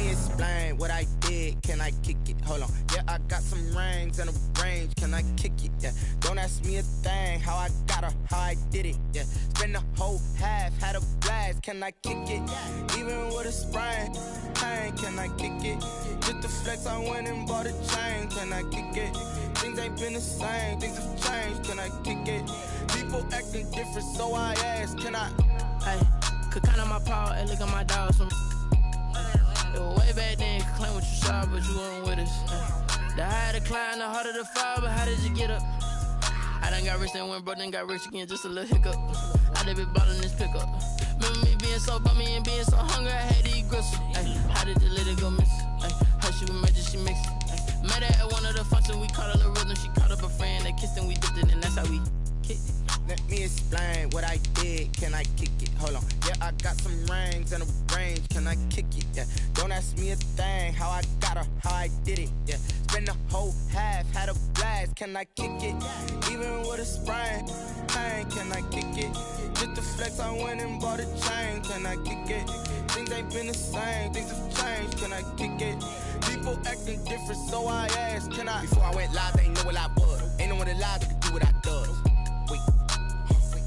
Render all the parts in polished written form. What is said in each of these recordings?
Explain what I did, can I kick it? Hold on, yeah, I got some rings and a range, can I kick it? Yeah, don't ask me a thing, how I got her, how I did it. Yeah, spend the whole half, had a blast, can I kick it? Even with a sprain, pain, can I kick it? Just the flex, I went and bought a chain, can I kick it? Things ain't been the same, things have changed, can I kick it? People acting different, so I ask, can I? Hey, could count on my power and look at my dogs from. It was way back then, could claim what you saw, but you weren't with us. The higher the climb, the harder the fall, but how did you get up? I done got rich, then went broke, then got rich again, just a little hiccup. I done been ballin' this pickup. Remember me being so bummy and being so hungry, I had to eat gristle. Ay, how did the little go miss? Ay, her she was major, she mixed. Met her at one of the functions, we caught a little rhythm, she caught up a friend, they kissed and we dipped it, and that's how we kicked it. Let me explain what I did, can I kick it? Hold on, yeah, I got some rings and a range, can I kick it? Yeah, don't ask me a thing, how I got her, how I did it. Yeah, spend the whole half, had a blast, can I kick it? Even with a sprain, pain, can I kick it? Just the flex, I went and bought a chain, can I kick it? Things ain't been the same, things have changed, can I kick it? People acting different, so I asked, can I? Before I went live, they ain't know what I was. Ain't no one alive that could do what I does.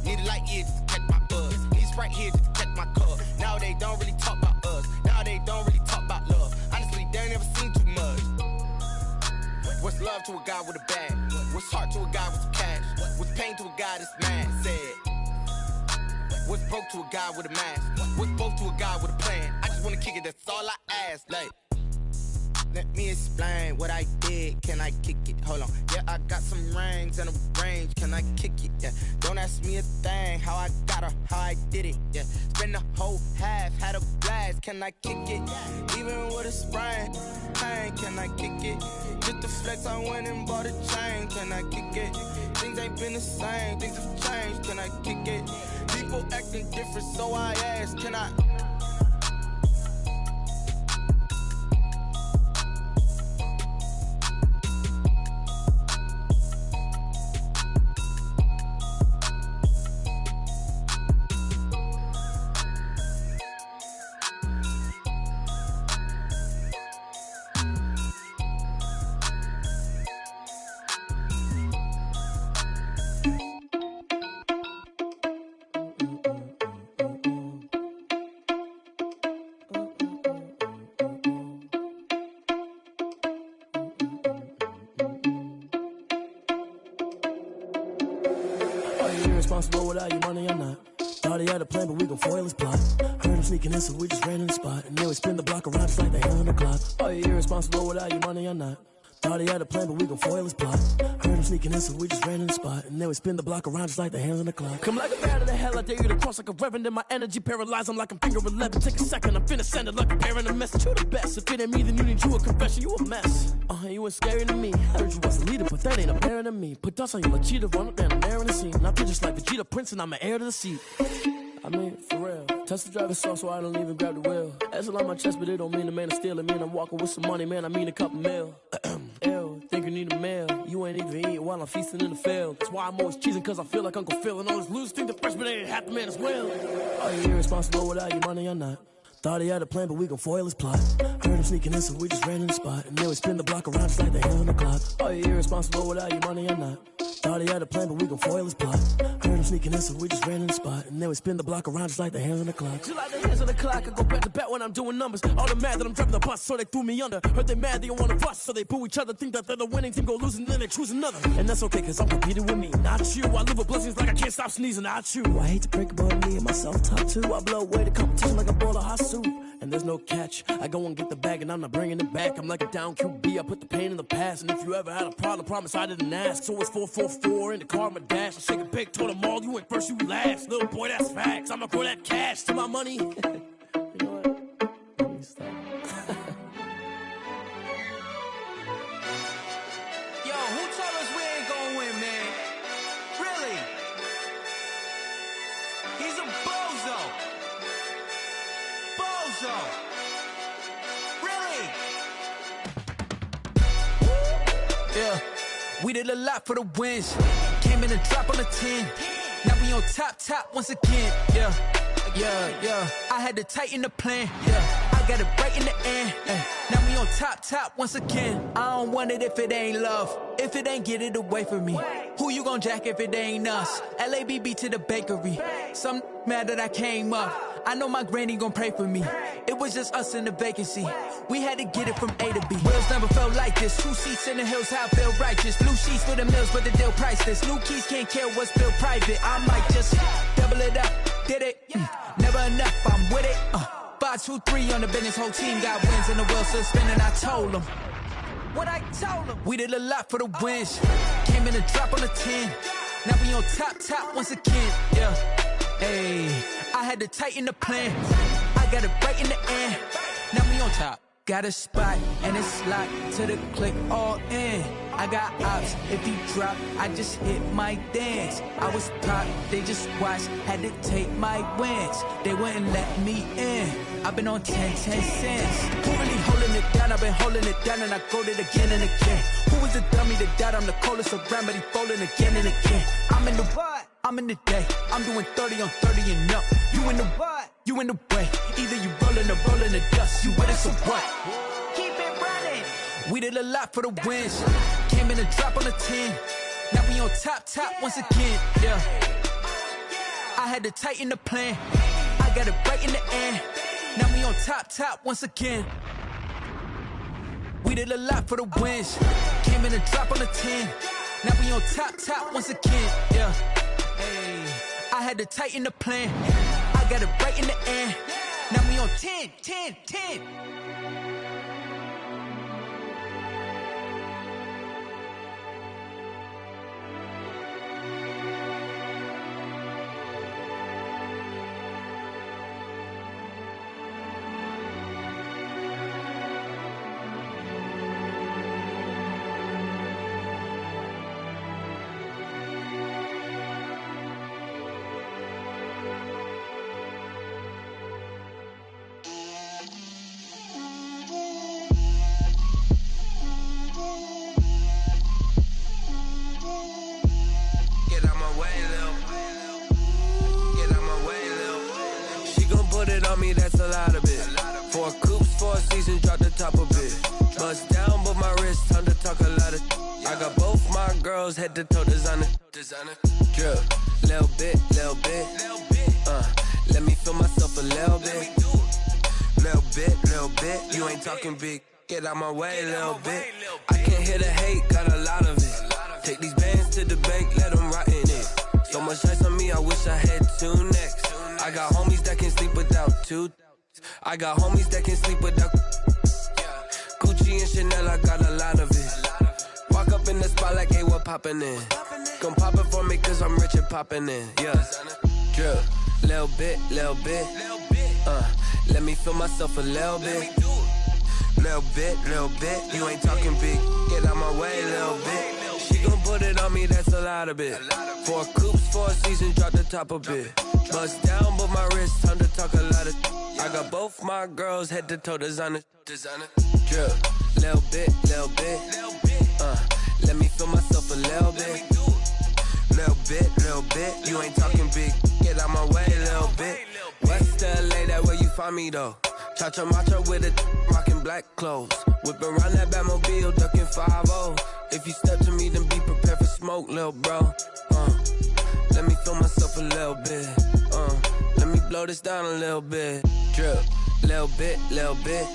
Need a light here just to catch my buzz. Need Sprite here just to catch my cup. Now they don't really talk about us. Now they don't really talk about love. Honestly, they ain't never seen too much. What's love to a guy with a bag? What's heart to a guy with some cash? What's pain to a guy that's mad? Said. What's broke to a guy with a mask? What's both to a guy with a plan? I just wanna kick it, that's all I ask. Like, let me explain what I did, can I kick it? Hold on, yeah, I got some rings and a range, can I kick it? Yeah, don't ask me a thing, how I got her, how I did it. Yeah, spend the whole half, had a blast, can I kick it? Even with a sprain, pain, can I kick it? Just the flex, I went and bought a chain, can I kick it? Things ain't been the same, things have changed, can I kick it? People acting different, so I ask, can I? Responsible without your money or not. Thought he had a plan, but we gon' foil his plot. Heard him sneaking in, so we just ran in the spot. And then we spin the block around just like the hell on the clock. Are you irresponsible without your money or not? Thought he had a plan, but we gon' foil his plot. Heard him sneaking in, so we just ran in the spot. And then we spin the block around just like the hands on the clock. Come like a bat of the hell, I dare you to cross like a reverend. And my energy paralyzed, I'm like I'm finger 11. Take a second, I'm finna send it like a parent a message. You the best, if it ain't me, then you need you a confession. You a mess, you ain't scary to me. Heard you was a leader, but that ain't apparent to me. Put dust on you like cheetah, run up down the air in the scene. Now pictures like Vegeta Prince, and I'm an heir to the seat. I mean, for real. Touch the driver's soft, so I don't even grab the wheel. That's on my chest, but it don't mean the man is stealing. Mean I'm walking with some money, man, I mean a couple mil. Ew, think you need a meal. You ain't even eating while I'm feasting in the field. That's why I'm always cheesing, cause I feel like Uncle Phil. And all this losers think the freshman ain't half the man as well. Are you irresponsible without your money or not? Thought he had a plan, but we gon' foil his plot. Heard him sneaking in, so we just ran in the spot. And then we spin the block around just like the hell on the clock. Are you irresponsible without your money or not? Thought he had a plan, but we gon' foil his plot. Heard him sneaking in, so we just ran in the spot. And then we spin the block around just like the hands on the clock. Just like the hands on the clock, I go back to back when I'm doing numbers. All the mad that I'm driving the bus, so they threw me under. Heard they mad, they don't wanna bust, so they boo each other. Think that they're the winning team, go losing, then they choose another. And that's okay, cause I'm competing with me, not you. I live with blessings like I can't stop sneezing, not you. I hate to break about me and myself top two. I blow away the competition like a bowl of hot soup. And there's no catch. I go and get the bag and I'm not bringing it back. I'm like a down QB, I put the pain in the past. And if you ever had a problem, promise I didn't ask. So it's 444 in the car, my dash. I shake a big, told them all, you went first, you last. Little boy, that's facts. I'ma throw that cash to my money. You know what? Let me stop. Yo, who told us we ain't gonna win, man? Really? He's a bozo. Bozo. Really? Yeah, we did a lot for the wins. Came in and drop on the 10. Now we on top once again. Yeah. I had to tighten the plan. Yeah, I got it right in the end. Now we on top once again. I don't want it if it ain't love. If it ain't, get it away from me. Who you gon' jack if it ain't us? LABB to the bakery. Some mad that I came up. I know my granny gon' pray for me. It was just us in the vacancy. We had to get it from A to B. Wheels never felt like this. 2 seats in the hills, how I feel righteous. Blue sheets for the mills, but the deal priceless. New keys can't care what's still private. I might just double it up. Did it? Never enough, I'm with it. 5, 2, 3 on the business. Whole team got wins and the wheels still spinning. I told them what I told them. We did a lot for the wins. Came in and drop on the 10. Now we on top once again. Yeah. Hey, I had to tighten the plan. I got it right in the end. Now we on top. Got a spot and it's locked to the click all in. I got ops, if he drop, I just hit my dance. I was top, they just watched, had to take my wins. They wouldn't let me in. I've been on 10 cents. Who really holding it down? I've been holding it down and I got it again and again. Who was the dummy that died? I'm the coldest around, but he falling again and again. I'm in the what? I'm in the day. I'm doing 30 on 30 and up. You in the what? You in the way. Either you rolling or rolling the dust. You with us or what? Keep it running. We did a lot for the wins. Came in and drop on the 10. Now we on top once again. Yeah. I had to tighten the plan. I got it right in the end. Now we on top once again. We did a lot for the wins. Came in and drop on the 10. Now we on top once again. Yeah. Hey, I had to tighten the plan. I got it right in the end. Now we on 10. That's a lot of it. 4 coops, 4 seasons, drop the top of it. Bust down, but my wrist, time to talk a lot of. I got both my girls head to toe designer. Drip, little bit. Let me feel myself a little bit. Little bit. You ain't talking big. Get out my way, little bit. I can't hear the hate, got a lot of it. Take these bands to the bank, let them rot in it. So much ice on me, I wish I had 2 necks. I got homies that can sleep without 2. I got homies that can sleep without Gucci and Chanel, I got a lot of it. Walk up in the spot like, hey, what poppin' in? Come pop it for me, cause I'm rich and poppin' in. Yeah, drip, little bit. Let me feel myself a little bit. Little bit. You ain't talking big, get out my way, little bit. She gon' put it on me, that's a lot of it. 4 coops, 4 seasons, drop the top of it. Bust down, but my wrist, time to talk a lot of. I got both my girls head to toe designer. Drip, little bit. Let me feel myself a little bit. Little bit. You ain't talking big, get out my way, little bit. West LA, that where you find me though. Cha-cha matcha with it, rockin' black clothes. Whip around that Batmobile, ducking 5-0. If you step to me, then be prepared for smoke. little bro. Let me feel myself a little bit. Let me blow this down a little bit. Drip, little bit, little bit.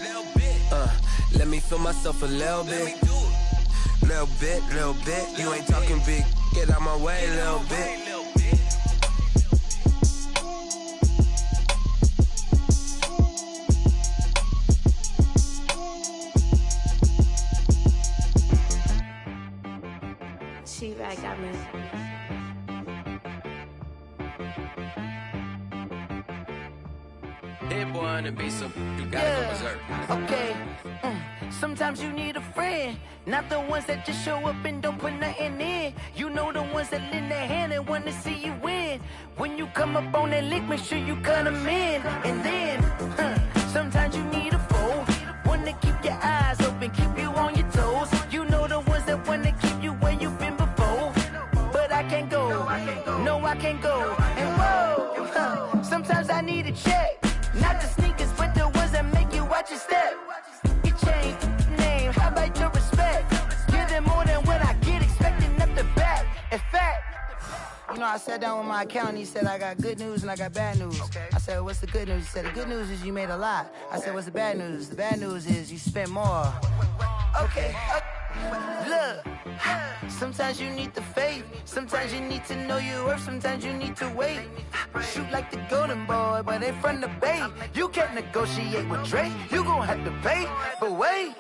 Let me feel myself a little bit. Little bit. You ain't talking big. Get out my way, little bit. She-Rag got me. That boy on the beat, so you gotta go berserk. Okay. Sometimes you need a friend, not the ones that just show up and don't put nothing in. You know the ones that lend their hand and want to see you win. When you come up on that lick, make sure you cut them in. And then, sometimes you need a foe, one to keep your eyes open, keep you on your toes. You know the ones that want to keep you where you've been before. But I can't go, no I can't go. And whoa, sometimes I need a check. Not the sneakers, but the ones that make you watch your step. You change name, how about your respect? Give them more than what I get, expecting up the back. In fact, you know, I sat down with my accountant, he said I got good news and I got bad news. I said, what's the good news? He said, the good news is you made a lot. I said, what's the bad news? The bad news is you spent more. Okay. Look, sometimes you need the faith, sometimes you need to know your worth, sometimes you need to wait. Shoot like the golden boy, but they from the bay. You can't negotiate with Drake, you gon' have to pay. But wait,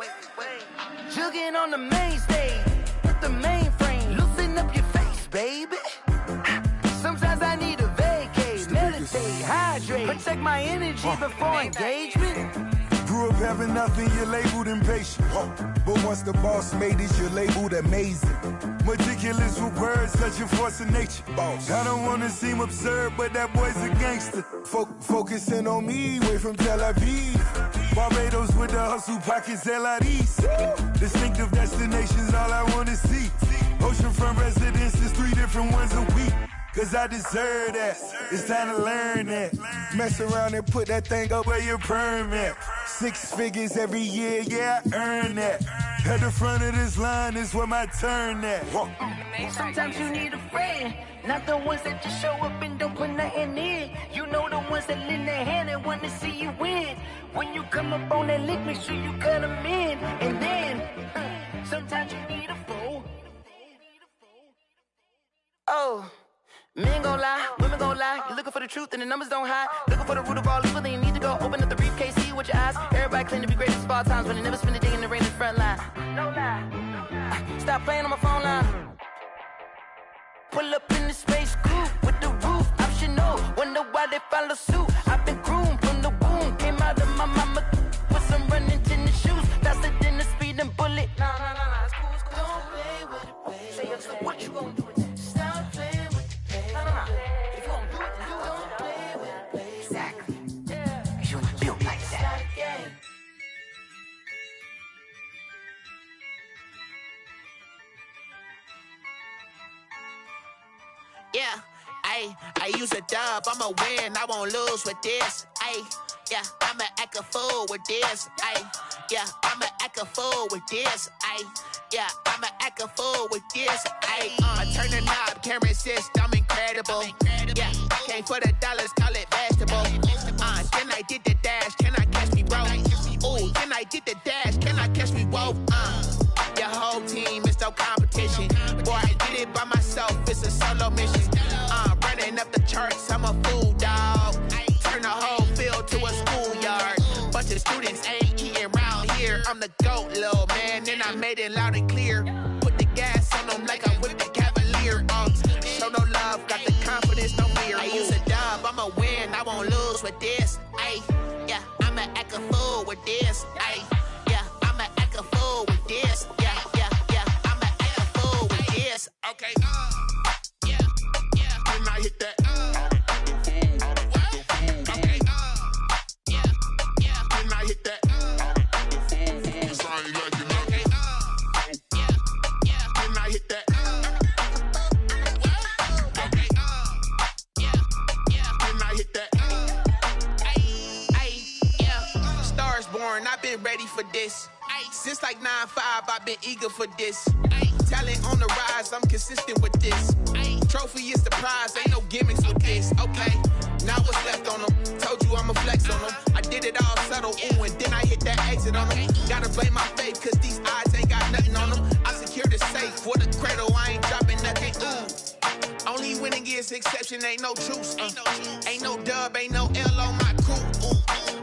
jugging on the main stage, with the mainframe, loosen up your face, baby. Sometimes I need a vacate, meditate, hydrate, protect my energy before engagement. Grew up having nothing, you're labeled impatient. But once the boss made it, you're labeled amazing. Meticulous with words, such a force of nature. I don't wanna seem absurd, but that boy's a gangster. Focusing on me, way from Tel Aviv. Barbados with the hustle pockets, LIDs. Distinctive destinations, all I wanna see. Oceanfront residences, 3 different ones a week. Cause I deserve that, it's time to learn that. Mess around and put that thing up where your perm at. 6 figures every year, yeah, I earn that. At the front of this line is where my turn at. Sometimes you need a friend, not the ones that just show up and don't put nothing in. You know the ones that lend their hand and want to see you win. When you come up on that lick, make sure you cut them in. And then, sometimes you need a foe. Oh. Men gon' lie, women gon' lie. You're looking for the truth and the numbers don't hide. Looking for the root of all evil, then you need to go open up the briefcase, see with your eyes. Everybody claim to be greatest of all times, but they never spend a day in the rain in the front line. No lie. Stop playing on my phone line. Pull up in the space coupe with the roof optional. Wonder why they follow suit. I've been groomed from the womb, came out of my mama with some running tennis shoes, faster than the speeding bullet. Nah, it's cool, it's cool. Don't play with it, baby. Say so what you gon' do with that? Stop playing. If you don't do it, then don't play with it, baby. Exactly. Yeah. You ain't built like that. Yeah, I use a dub, I'ma win, I won't lose with this. Yeah, I'ma act a fool with this. Yeah, I'ma act a fool with this. Yeah, I'ma act a fool with this. I turn the knob, camera assist, I'm incredible. Yeah, came for the dollars, call it vegetable. Then I did the dash, can I catch me, bro? Ooh, then I did the dash, can I catch me, whoa? Your whole team is no competition. Boy, I did it by myself, it's a solo mission. Running up the charts, I'm a fool, dog. Turn the whole field to a schoolyard. Bunch of students ain't eating round here. I'm the GOAT, little man, and I made it loud and clear. Put the gas on them like I'm with the Cavalier. Show no love, got the confidence, no fear. I use a dub, I'ma win, I won't lose with this. Yeah, I'ma act a fool with this. Yeah, I'ma act a fool with this. Yeah, I'ma act a fool with this. Okay, yeah, can I hit that? Okay, yeah, can I hit that? Cause I ain't like it, okay, yeah, can I hit that? Okay, yeah, can I hit that? Yeah, Stars born, I've been ready for this. Since like 9-5, I've been eager for this. Talent on the rise, I'm consistent with this. Trophy is the prize, ain't no gimmicks with this. Okay, now what's left on them? Told you I'ma flex on them. I did it all subtle, ooh, and then I hit that exit on them. Gotta blame my faith, cause these odds ain't got nothing on them. I secure the safe for the cradle, I ain't dropping nothing, ooh. Only winning is exception, ain't no truce. Ain't no dub, ain't no L on my crew.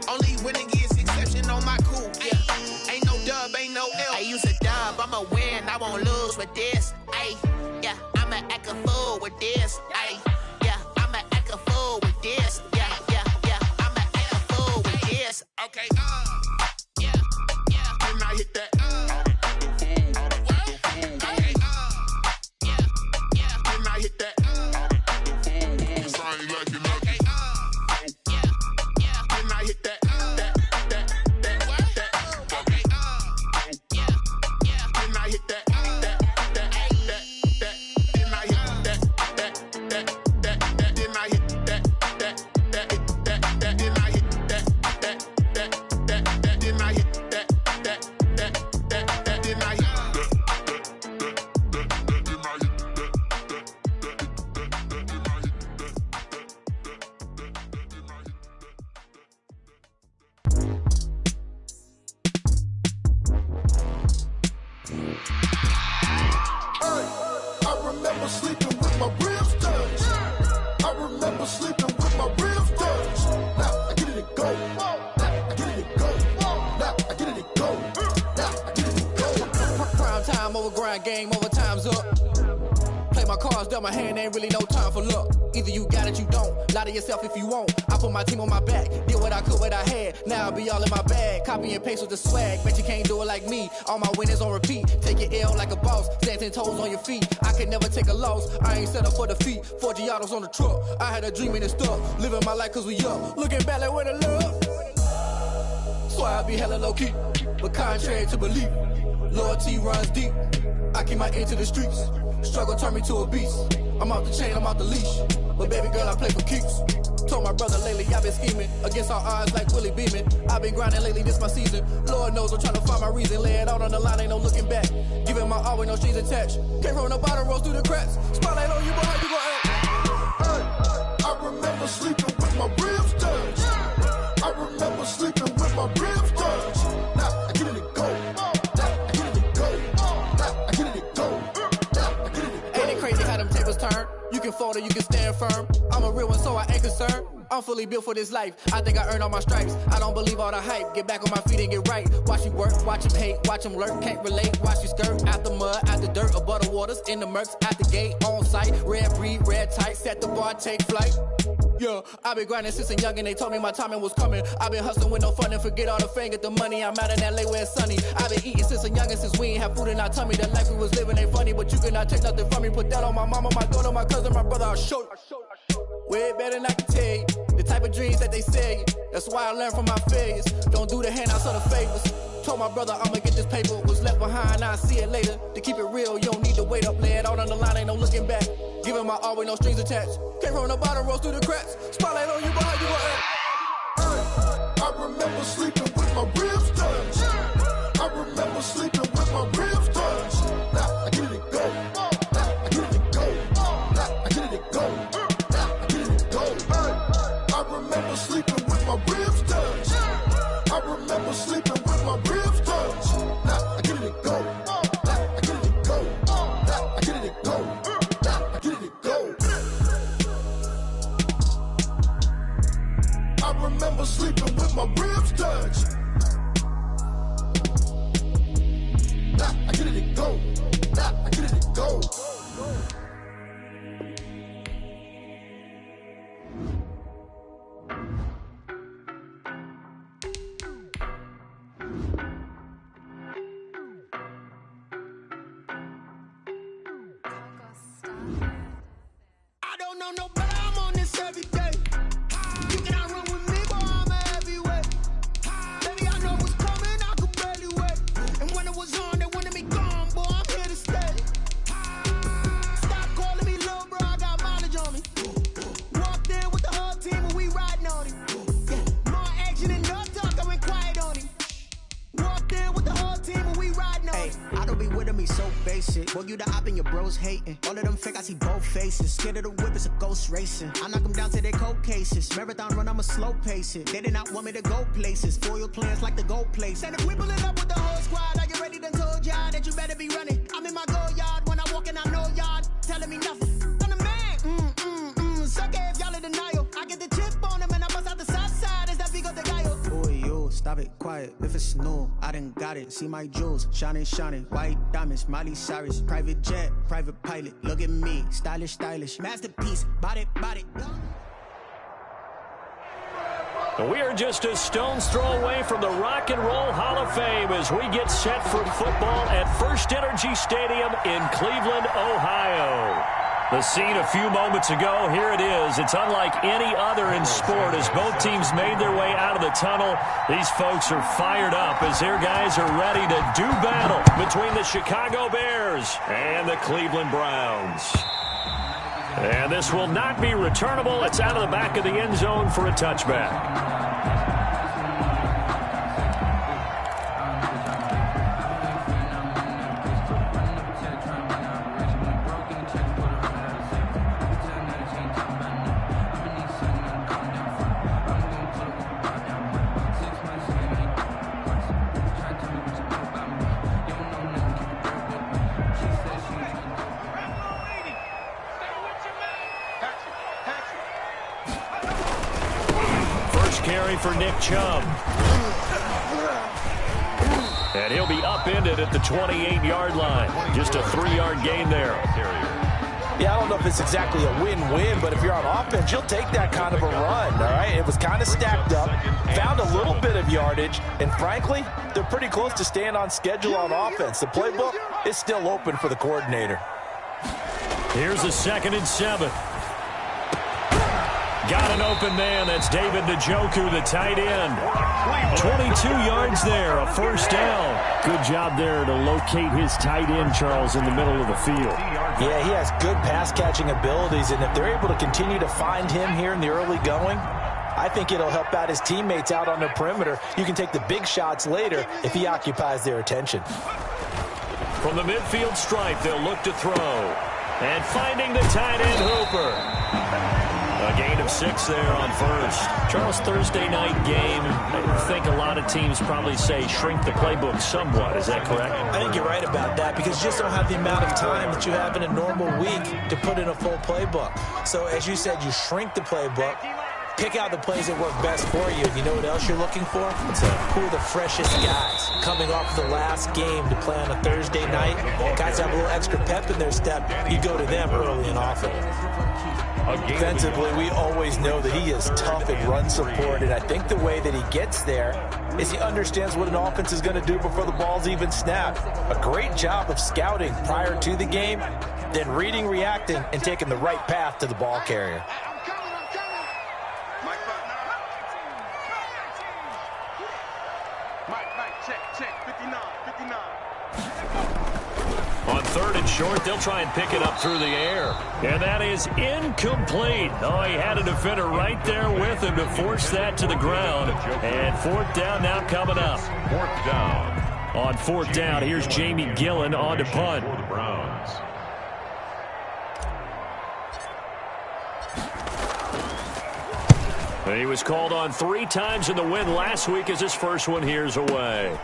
Only winning is exception on my crew. Yeah, ain't no dub, ain't no L. I use a dub, I'ma win, I won't lose with this. Ay, yeah, I'ma act a fool with this. Ay, yeah, I'ma act a fool with this. Yeah, yeah, yeah, I'ma act a fool with this. Okay, yeah, yeah, and I hit that. Game over, time's up. Play my cards dealt my hand, ain't really no time for luck. Either you got it, you don't. Lie to yourself if you won't. I put my team on my back, did what I could, what I had. Now I'll be all in my bag. Copy and paste with the swag. Bet you can't do it like me. All my winners on repeat. Take your L like a boss. Stand 10 toes on your feet. I could never take a loss. I ain't set up for defeat. 4 Giottos on the truck. I had a dream and it stuck. Living my life cause we up. Looking back like where the love. So I be hella low key. But contrary to belief, loyalty runs deep. I keep my ear to the streets. Struggle turned me to a beast. I'm off the chain, I'm off the leash. But baby girl, I play for keeps. Told my brother lately, I've been scheming. Against all odds like Willie Beeman. I've been grinding lately, this my season. Lord knows I'm trying to find my reason. Lay it out on the line, ain't no looking back. Giving my all with no strings attached. Came from the bottom, rose through the cracks. Spotlight on you, boy, how you gon' act? I remember sleeping with my ribs touched. I remember sleeping with my ribs touched. Now I get it to go. Turn. You can fold or you can stand firm. I'm a real one, so I ain't concerned. I'm fully built for this life. I think I earned all my stripes. I don't believe all the hype. Get back on my feet and get right. Watch you work, watch him hate, watch him lurk. Can't relate, watch you skirt. Out the mud, out the dirt, above the waters, in the murks, at the gate, on site. Red breed, red tight, set the bar, take flight. Yeah, I been grinding since a young and they told me my timing was coming. I been hustling with no fun and forget all the fame, get the money. I'm out in LA where it's sunny. I been eating since a young and since we ain't have food in our tummy. The life we was living ain't funny, but you cannot take nothing from me. Put that on my mama, my daughter, my cousin, my brother, I'll show you. Way better than I can tell you. The type of dreams that they sell you. That's why I learned from my failures. Don't do the handouts or the favors. Told my brother I'ma get this paper. Was left behind, I'll see it later. To keep it real, you don't need to wait up. Lay it out on the line, ain't no looking back. Giving my all with no strings attached. Came from the bottom, rose through the cracks. Spotlight on you, boy, how you gon' act? I remember sleeping with my ribs touched. I remember sleeping with my ribs touched. Now I get it to go. Now I get it to go. Now I get it to go. Now I get it to go. I remember sleeping with my ribs touched. I remember sleeping with my ribs touched. Now I get it to go. Now I get it to go. Now I get it to go. Now I get it to go. I remember sleeping with my ribs touched. Now I get it to go. Now I get it to go. I don't know no better, I'm on this every day. You cannot run with me, boy, I'm a heavyweight. Baby, I know what's coming, I could barely wait. And when it was on, they wanted me gone, boy, I'm here to stay. Stop calling me little bro, I got mileage on me. Walked in with the whole team and we riding on him. Yeah. More action and no talk, I went quiet on him. Walked in with the whole team with him, he's so basic. Boy, you the op and your bros hating. All of them fake, I see both faces. Scared of the whip, it's a ghost racing. I knock them down to their cold cases. Marathon run, I'ma slow pace it. They did not want me to go places. Foil plans like the gold place. And if we pulling up with the whole squad, are you ready? Done told y'all that you better be running. I'm in my go yard. When I walk in, I know y'all telling me nothing. I'm the man. Suck it if y'all in denial. I get the chip on him and I bust out the south side. Is that Vigo de Gallo? Boy, yo, stop it, quiet. If it's new, I done got it. See my jewels, shining, shining. White diamonds, Miley Cyrus. Private jet, private pilot. Look at me, stylish, stylish. Masterpiece, body, body. We are just a stone's throw away from the Rock and Roll Hall of Fame as we get set for football at First Energy Stadium in Cleveland, Ohio. The scene a few moments ago, here it is. It's unlike any other in sport as both teams made their way out of the tunnel. These folks are fired up as their guys are ready to do battle between the Chicago Bears and the Cleveland Browns. And this will not be returnable. It's out of the back of the end zone for a touchback. Carry for Nick Chubb. And he'll be upended at the 28-yard line. Just a 3-yard gain there. Yeah, I don't know if it's exactly a win-win, but if you're on offense, you'll take that kind of a run, all right? It was kind of stacked up, found a little bit of yardage, and frankly, they're pretty close to staying on schedule on offense. The playbook is still open for the coordinator. Here's a 2nd and 7. Got an open man. That's David Njoku, the tight end. 22 yards there, a first down. Good job there to locate his tight end, Charles, in the middle of the field. Yeah, he has good pass-catching abilities, and if they're able to continue to find him here in the early going, I think it'll help out his teammates out on the perimeter. You can take the big shots later if he occupies their attention. From the midfield stripe, they'll look to throw. And finding the tight end, Hooper. A gain of 6 there on first. Charles, Thursday night game, I think a lot of teams probably say shrink the playbook somewhat. Is that correct? I think you're right about that because you just don't have the amount of time that you have in a normal week to put in a full playbook. So as you said, you shrink the playbook, pick out the plays that work best for you. You know what else you're looking for? Who are the freshest guys coming off the last game to play on a Thursday night? Guys have a little extra pep in their step. You go to them early and often. Defensively, we always know that he is tough in run support, and I think the way that he gets there is he understands what an offense is going to do before the ball's even snapped. A great job of scouting prior to the game, then reading, reacting, and taking the right path to the ball carrier. On 3rd and short, they'll try and pick it up through the air. And that is incomplete. Oh, he had a defender right there with him to force that to the ground. And 4th down now coming up. 4th down. On 4th down, here's Jamie Gillen on to punt. For the Browns. He was called on 3 times in the win last week as his first one here's away.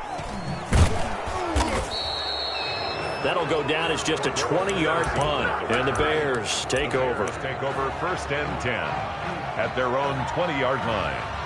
That'll go down as just a 20-yard punt, and the Bears take over. Take over 1st and 10 at their own 20-yard line.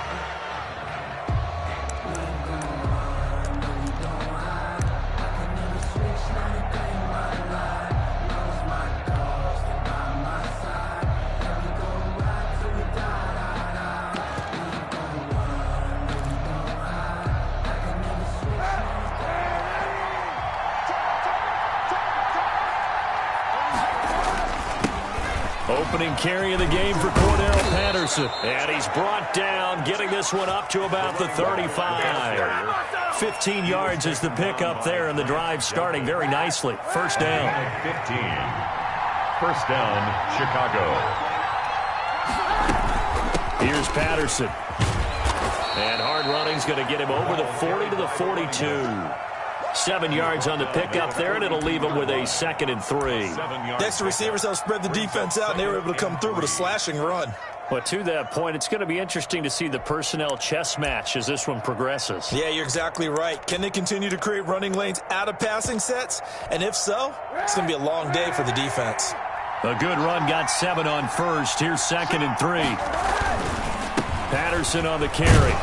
Opening carry of the game for Cordell Patterson. And he's brought down, getting this one up to about the 35. 15 yards is the pickup there, and the drive starting very nicely. 1st down. 15. 1st down, Chicago. Here's Patterson. And hard running's going to get him over the 40 to the 42. 7 yards on the pickup there, and it'll leave them with a 2nd and 3. Next, the receivers helped spread the defense out, and they were able to come through with a slashing run. But to that point, it's going to be interesting to see the personnel chess match as this one progresses. Yeah, you're exactly right. Can they continue to create running lanes out of passing sets? And if so, it's going to be a long day for the defense. A good run, got 7 on first. Here's 2nd and 3. Patterson on the carry.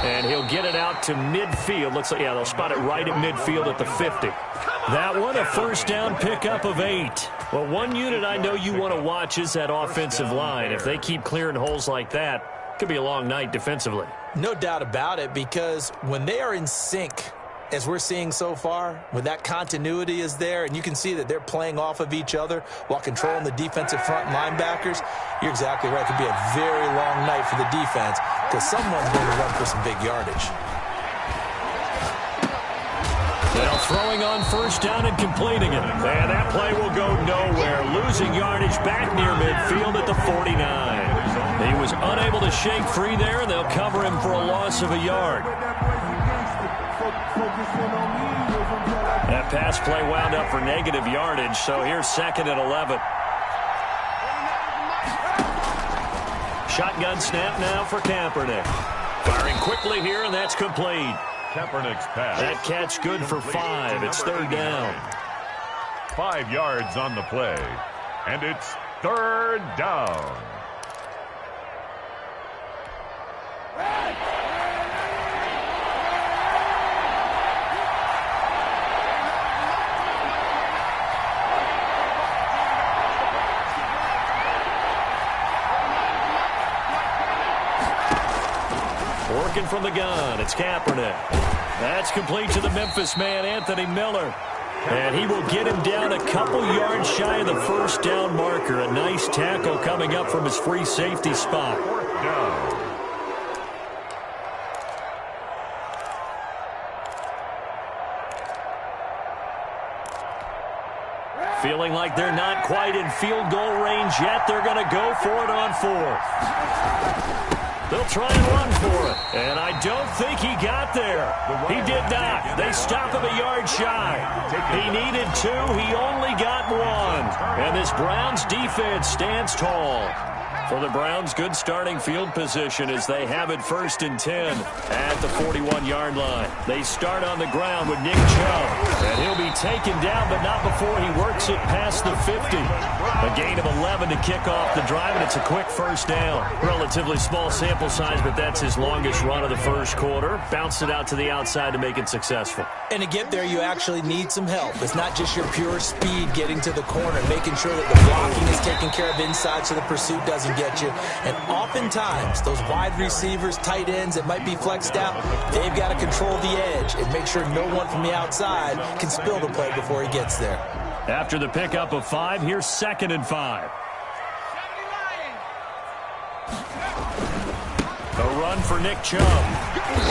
And he'll get it out to midfield. Looks like, yeah, they'll spot it right at midfield at the 50. That one, a first down pickup of 8. Well, one unit I know you want to watch is that offensive line. If they keep clearing holes like that, it could be a long night defensively. No doubt about it, because when they are in sync, as we're seeing so far, when that continuity is there, and you can see that they're playing off of each other while controlling the defensive front linebackers, you're exactly right. It could be a very long night for the defense because someone's going to run for some big yardage. Well, throwing on first down and completing it. And that play will go nowhere. Losing yardage back near midfield at the 49. He was unable to shake free there, and they'll cover him for a loss of a yard. That pass play wound up for negative yardage, so here's 2nd and 11. Shotgun snap now for Kaepernick. Firing quickly here, and that's complete. Kaepernick's pass. That catch good for 5. It's 3rd down. 5 yards on the play, and it's 3rd down. Working from the gun, it's Kaepernick. That's complete to the Memphis man, Anthony Miller. And he will get him down a couple yards shy of the first down marker. A nice tackle coming up from his free safety spot. 4th down. Feeling like they're not quite in field goal range yet. They're going to go for it on 4th. They'll try and run for it. And I don't think he got there. He did not. They stop him a yard shy. He needed 2. He only got 1. And this Browns defense stands tall. For the Browns, good starting field position as they have it 1st and 10 at the 41-yard line. They start on the ground with Nick Chubb. And he'll be taken down, but not before he works it past the 50. A gain of 11 to kick off the drive, and it's a quick first down. Relatively small sample size, but that's his longest run of the first quarter. Bounced it out to the outside to make it successful. And to get there, you actually need some help. It's not just your pure speed getting to the corner, making sure that the blocking is taken care of inside so the pursuit doesn't get you. And oftentimes, those wide receivers, tight ends that might be flexed out, they've got to control the edge and make sure no one from the outside can spill the play before he gets there. After the pickup of 5, here's 2nd and 5. A run for Nick Chubb.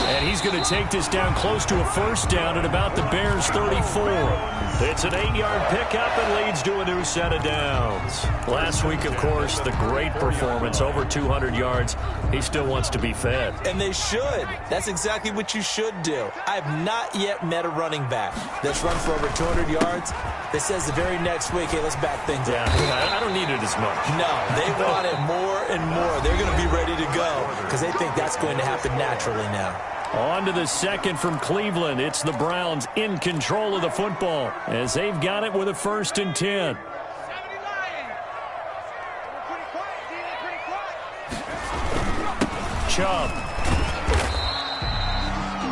And he's going to take this down close to a first down at about the Bears' 34. It's an 8-yard pickup and leads to a new set of downs. Last week, of course, the great performance, over 200 yards. He still wants to be fed. And they should. That's exactly what you should do. I have not yet met a running back that's run for over 200 yards that says the very next week, hey, let's back things up. I don't need it as much. No, they want it more and more. They're going to be ready to go because they think that's going to happen naturally now. On to the 2nd from Cleveland. It's the Browns in control of the football as they've got it with a 1st and 10. Chubb.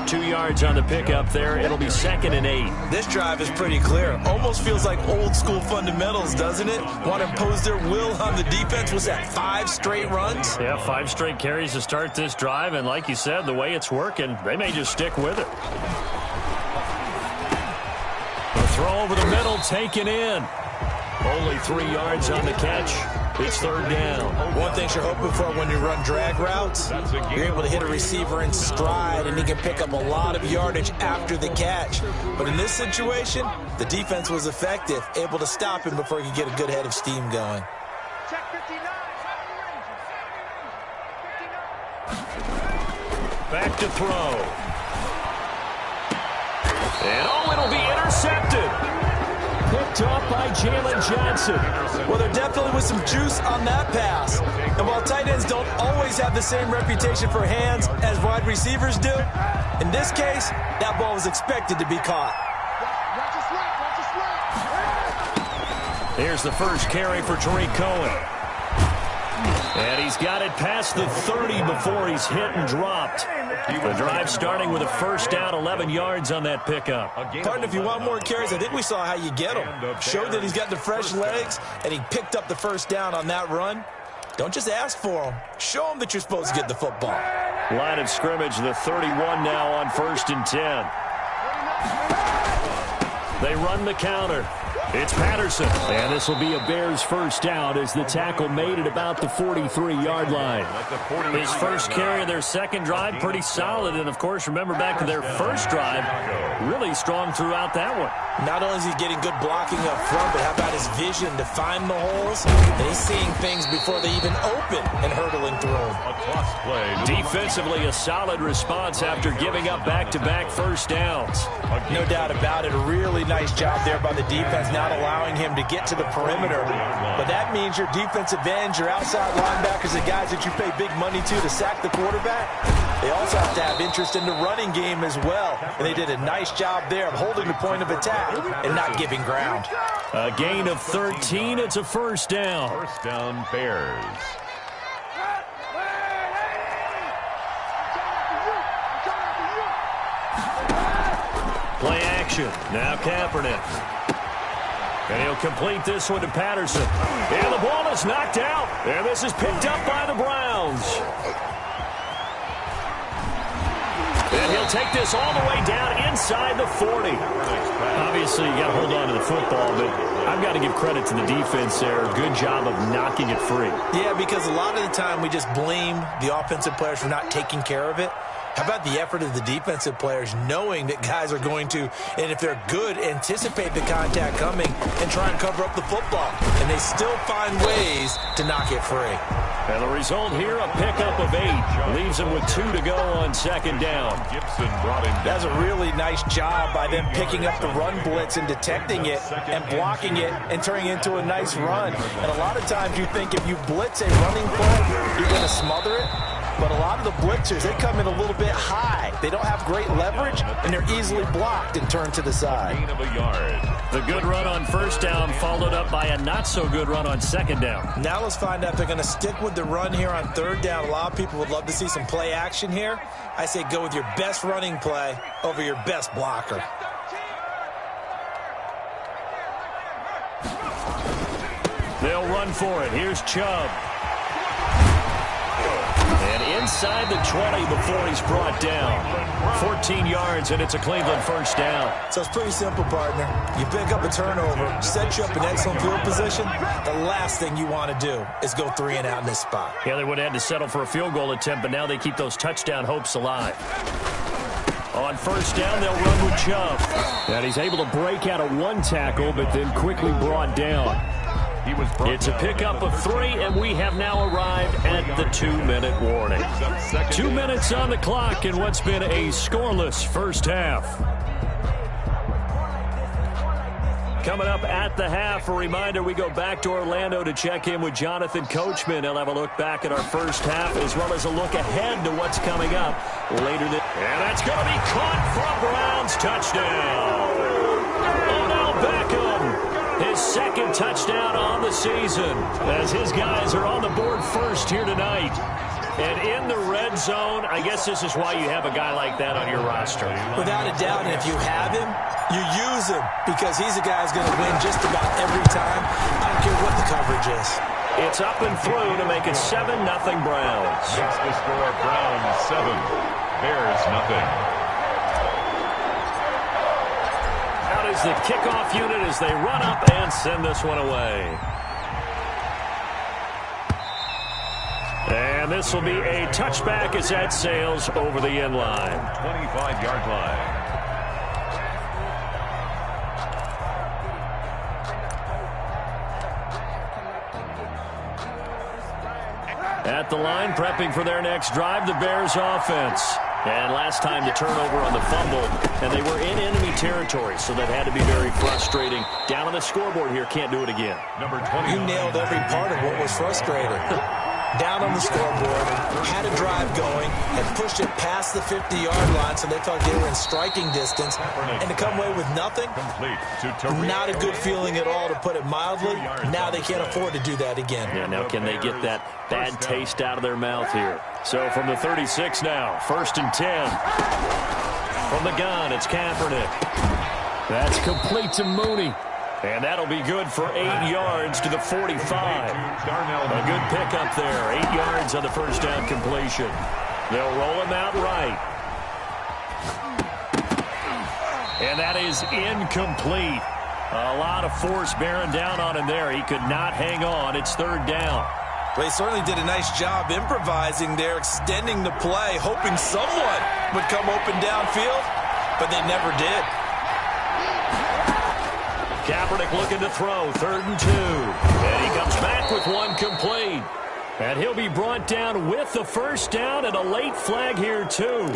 2 yards on the pickup there. It'll be 2nd and 8. This drive is pretty clear. Almost feels like old school fundamentals, doesn't it? Want to impose their will on the defense. Was that 5 straight runs? Yeah, 5 straight carries to start this drive. And like you said, the way it's working, they may just stick with it. The throw over the middle, taken in. Only 3 yards on the catch. It's 3rd down. One thing you're hoping for when you run drag routes, you're able to hit a receiver in stride, and he can pick up a lot of yardage after the catch. But in this situation, the defense was effective, able to stop him before he could get a good head of steam going. Back to throw. And it'll be intercepted. Picked off by Jalen Johnson. Well, there definitely was some juice on that pass. And while tight ends don't always have the same reputation for hands as wide receivers do, in this case, that ball was expected to be caught. Here's the first carry for Tariq Cohen. And he's got it past the 30 before he's hit and dropped. The drive starting with a first down, 11 yards on that pickup. Partner, if you want more carries, I think we saw how you get him. Showed that he's got the fresh legs, and he picked up the first down on that run. Don't just ask for him. Show him that you're supposed to get the football. Line of scrimmage, the 31 now on 1st and 10. They run the counter. It's Patterson, and this will be a Bears first down as the tackle made it about the 43-yard line. His first carry of their second drive, pretty solid, and of course, remember back to their first drive, really strong throughout that one. Not only is he getting good blocking up front, but how about his vision to find the holes? And he's seeing things before they even open and hurdling through them. Defensively, a solid response after giving up back-to-back first downs. No doubt about it. A really nice job there by the defense, not allowing him to get to the perimeter. But that means your defensive ends, your outside linebackers, the guys that you pay big money to sack the quarterback, they also have to have interest in the running game as well. And they did a nice job there of holding the point of attack and not giving ground. A gain of 13. It's a first down. First down, Bears. Play action. Now Kaepernick. And he'll complete this one to Patterson. And the ball is knocked out. And this is picked up by the Browns. And he'll take this all the way down inside the 40. Obviously, you got to hold on to the football, but I've got to give credit to the defense there. Good job of knocking it free. Yeah, because a lot of the time we just blame the offensive players for not taking care of it. How about the effort of the defensive players knowing that guys are going to, and if they're good, anticipate the contact coming and try and cover up the football. And they still find ways to knock it free. And the result here, a pickup of 8. Leaves them with 2 to go on second down. Gibson brought him down. That's a really nice job by them picking up the run blitz and detecting it and blocking it and turning it into a nice run. And a lot of times you think if you blitz a running play, you're going to smother it. But a lot of the blitzers, they come in a little bit high. They don't have great leverage, and they're easily blocked and turned to the side. Gain of a yard. The good run on first down followed up by a not-so-good run on second down. Now let's find out if they're going to stick with the run here on third down. A lot of people would love to see some play action here. I say go with your best running play over your best blocker. They'll run for it. Here's Chubb. And inside the 20 before he's brought down. 14 yards, and it's a Cleveland first down. So it's pretty simple, partner. You pick up a turnover, set you up in excellent field position. The last thing you want to do is go 3 and out in this spot. Yeah, they would have had to settle for a field goal attempt, but now they keep those touchdown hopes alive. On first down, they'll run with Chubb. And he's able to break out of one tackle, but then quickly brought down. It's a pickup of 3, and we have now arrived at the 2-minute warning. 2 minutes on the clock in what's been a scoreless first half. Coming up at the half, a reminder, we go back to Orlando to check in with Jonathan Coachman. He'll have a look back at our first half as well as a look ahead to what's coming up later. And that's going to be caught for a Browns touchdown. Odell Beckham. His second touchdown on the season as his guys are on the board first here tonight. And in the red zone, I guess this is why you have a guy like that on your roster. Without a doubt, and if you have him, you use him because he's a guy who's going to win just about every time. I don't care what the coverage is. It's up and through to make it 7-0 Browns. That's the score. Browns 7, Bears nothing. Is the kickoff unit as they run up and send this one away. And this will be a touchback as that sails over the end line. 25-yard line. At the line, prepping for their next drive, the Bears offense. And last time the turnover on the fumble, and they were in enemy territory, so that had to be very frustrating. Down on the scoreboard here, can't do it again. Number 20. You nailed every part of what was frustrating. Down on the scoreboard, had a drive going, and pushed it past the 50-yard line, so they thought they were in striking distance. And to come away with nothing, not a good feeling at all, to put it mildly. Now they can't afford to do that again. Yeah, now can they get that bad taste out of their mouth here? So from the 36 now, 1st and 10. From the gun, it's Kaepernick. That's complete to Mooney. And that'll be good for 8 yards to the 45. A good pickup there. 8 yards on the first down completion. They'll roll him out right. And that is incomplete. A lot of force bearing down on him there. He could not hang on. It's 3rd down. They certainly did a nice job improvising there, extending the play, hoping someone would come open downfield, but they never did. Kaepernick looking to throw, 3rd and 2. And he comes back with one complete. And he'll be brought down with the first down and a late flag here, too.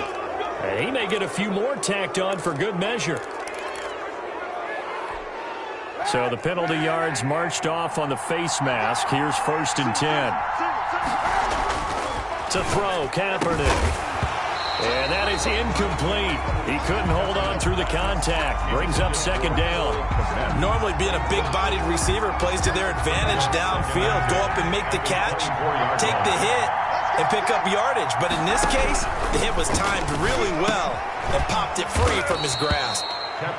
And he may get a few more tacked on for good measure. So the penalty yards marched off on the face mask. Here's 1st and 10. To throw, Kaepernick. And that is incomplete. He couldn't hold on through the contact. Brings up 2nd down. Normally being a big-bodied receiver plays to their advantage downfield. Go up and make the catch, take the hit, and pick up yardage. But in this case, the hit was timed really well and popped it free from his grasp.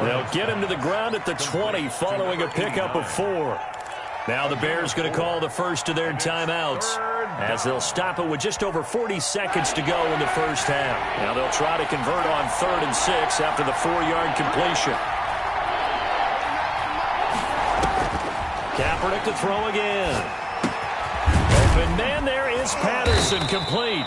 They'll get him to the ground at the 20 following a pickup of 4. Now the Bears going to call the first of their timeouts as they'll stop it with just over 40 seconds to go in the first half. Now they'll try to convert on 3rd and 6 after the 4-yard completion. Kaepernick to throw again. Open man there is Patterson, complete.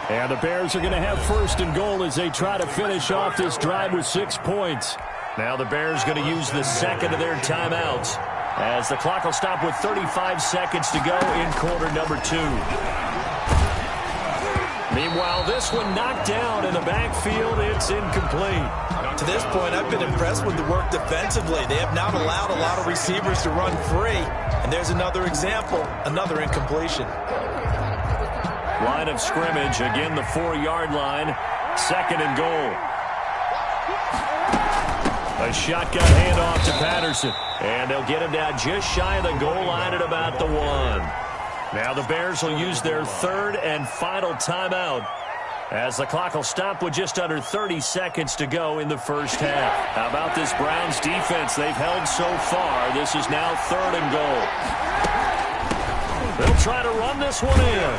And the Bears are going to have 1st and goal as they try to finish off this drive with 6 points. Now the Bears going to use the second of their timeouts as the clock will stop with 35 seconds to go in quarter number 2. Meanwhile, this one knocked down in the backfield. It's incomplete. To this point, I've been impressed with the work defensively. They have not allowed a lot of receivers to run free. And there's another example, another incompletion. Line of scrimmage, again the 4-yard line. 2nd and goal. A shotgun handoff to Patterson. And they'll get him down just shy of the goal line at about the 1. Now the Bears will use their 3rd and final timeout as the clock will stop with just under 30 seconds to go in the first half. How about this Browns defense they've held so far? This is now 3rd and goal. They'll try to run this one in.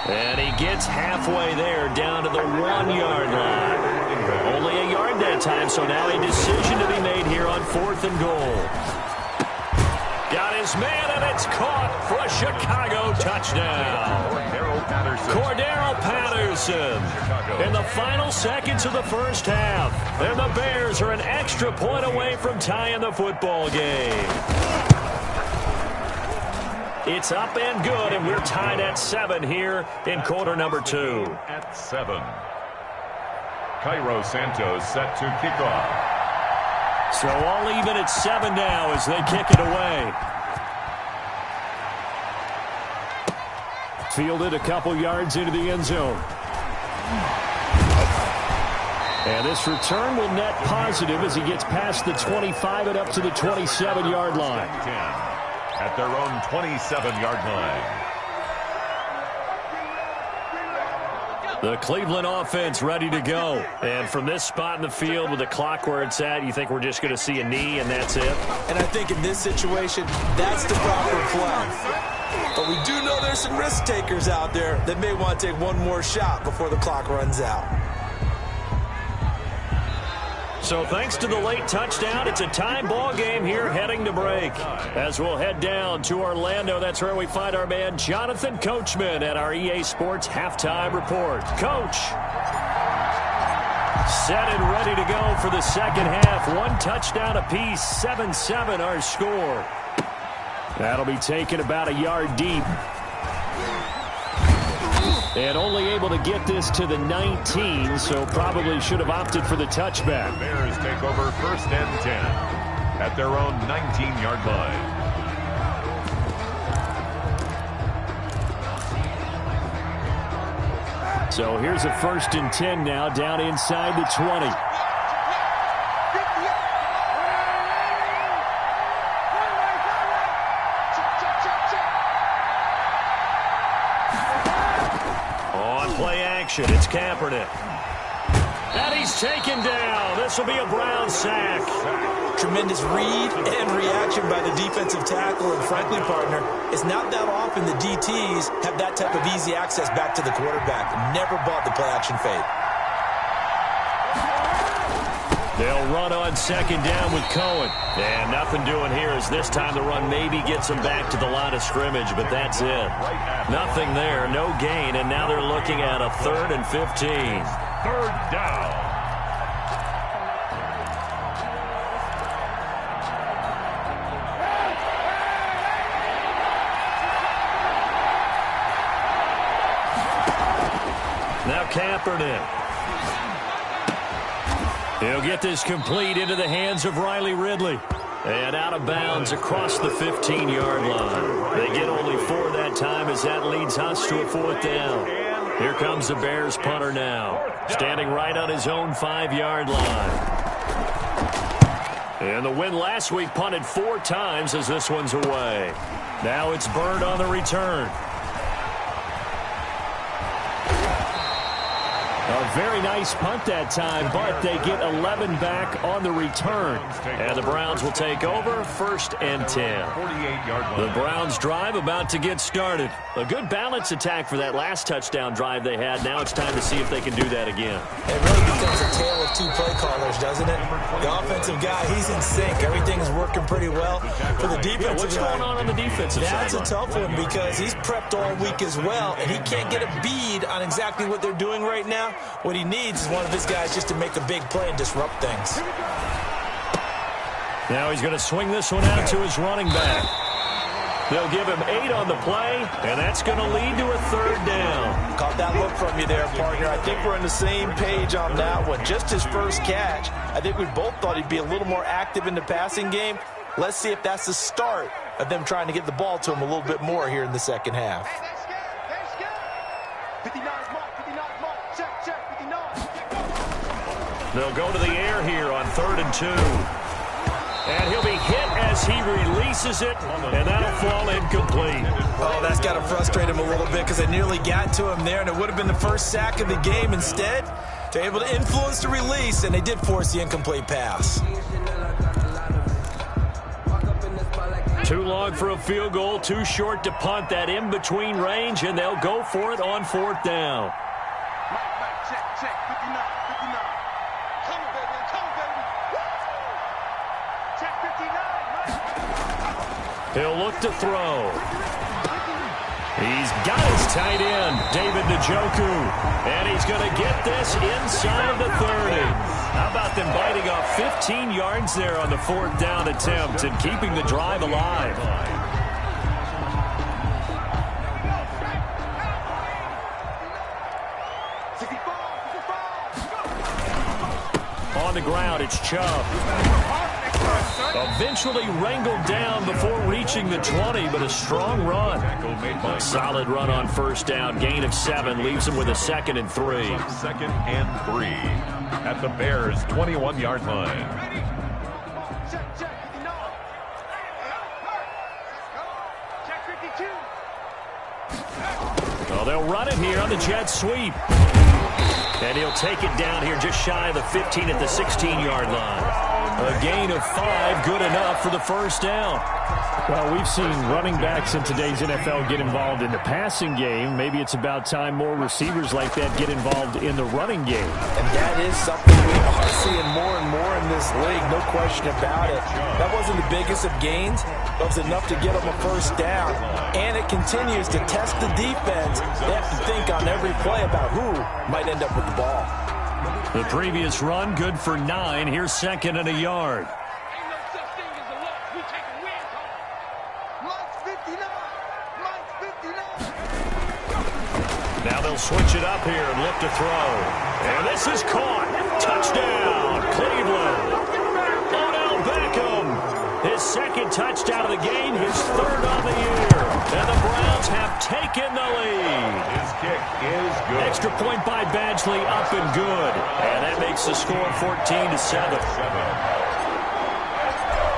And he gets halfway there, down to the 1-yard line. Only a yard that time, so now a decision to be made here on 4th and goal. Got his man, and it's caught for a Chicago touchdown. Cordero Patterson in the final seconds of the first half. And the Bears are an extra point away from tying the football game. It's up and good, and we're tied at 7 here in quarter number 2. At 7. Cairo Santos set to kick off. So all even at 7 now as they kick it away. Fielded a couple yards into the end zone. And this return will net positive as he gets past the 25 and up to the 27-yard line. At their own 27-yard line. The Cleveland offense ready to go. And from this spot in the field with the clock where it's at, you think we're just going to see a knee and that's it? And I think in this situation, that's the proper play. But we do know there's some risk takers out there that may want to take one more shot before the clock runs out. So thanks to the late touchdown, it's a tie ball game here heading to break. As we'll head down to Orlando, that's where we find our man Jonathan Coachman at our EA Sports Halftime Report. Coach, set and ready to go for the second half. 1 touchdown apiece, 7-7 our score. That'll be taken about a yard deep. And only able to get this to the 19, so probably should have opted for the touchback. The Bears take over 1st and 10 at their own 19-yard line. So here's a 1st and 10 now, down inside the 20. On play action, it's Kaepernick. And he's taken down. This will be a Brown sack. Tremendous read and reaction by the defensive tackle. And frankly, partner, it's not that often the DTs have that type of easy access back to the quarterback. Never bought the play action fade. They'll run on 2nd down with Cohen. And nothing doing here as this time the run maybe gets them back to the line of scrimmage, but that's it. Nothing there, no gain, and now they're looking at a 3rd and 15. 3rd down. Now Kaepernick. He'll get this complete into the hands of Riley Ridley. And out of bounds across the 15-yard line. They get only 4 that time as that leads us to a 4th down. Here comes the Bears punter now. Standing right on his own 5-yard line. And the win last week punted 4 times as this one's away. Now it's Bird on the return. A very nice punt that time, but they get 11 back on the return. And the Browns will take over 1st and 10. The Browns drive about to get started. A good balance attack for that last touchdown drive they had. Now it's time to see if they can do that again. It really becomes a tale of 2 play callers, doesn't it? The offensive guy, he's in sync. Everything's working pretty well. For the defensive what's going on the defensive side? That's a tough one because he's prepped all week as well, and he can't get a bead on exactly what they're doing right now. What he needs is one of his guys just to make a big play and disrupt things. Now he's going to swing this one out to his running back. They'll give him 8 on the play, and that's going to lead to a 3rd down. Caught that look from you there, partner. I think we're on the same page on that one. Just his first catch. I think we both thought he'd be a little more active in the passing game. Let's see if that's the start of them trying to get the ball to him a little bit more here in the second half. They'll go to the air here on 3rd and 2. And he'll be hit as he releases it, and that'll fall incomplete. Oh, that's got to frustrate him a little bit because they nearly got to him there, and it would have been the first sack of the game. Instead, they're able to influence the release, and they did force the incomplete pass. Too long for a field goal, too short to punt. That in-between range, and they'll go for it on 4th down. He'll look to throw. He's got his tight end, David Njoku. And he's going to get this inside the 30. How about them biting off 15 yards there on the 4th down attempt and keeping the drive alive? On the ground, it's Chubb. Eventually wrangled down before reaching the 20, but a strong run. A solid run on 1st down. Gain of 7 leaves him with a 2nd and 3. 2nd and 3 at the Bears' 21-yard line. Well, they'll run it here on the jet sweep. And he'll take it down here just shy of the 15 at the 16-yard line. A gain of 5, good enough for the 1st down. Well, we've seen running backs in today's NFL get involved in the passing game. Maybe it's about time more receivers like that get involved in the running game. And that is something we are seeing more and more in this league, no question about it. That wasn't the biggest of gains, but it was enough to get them a 1st down. And it continues to test the defense. They have to think on every play about who might end up with the ball. The previous run, good for 9. Here's 2nd and a yard. Now they'll switch it up here and look to throw. And this is caught. Touchdown, Cleveland. Odell Beckham. His second touchdown of the game, his third on the year. And the Browns have taken the lead. His kick is good. Extra point by Badgley, up and good. And that makes the score 14-7.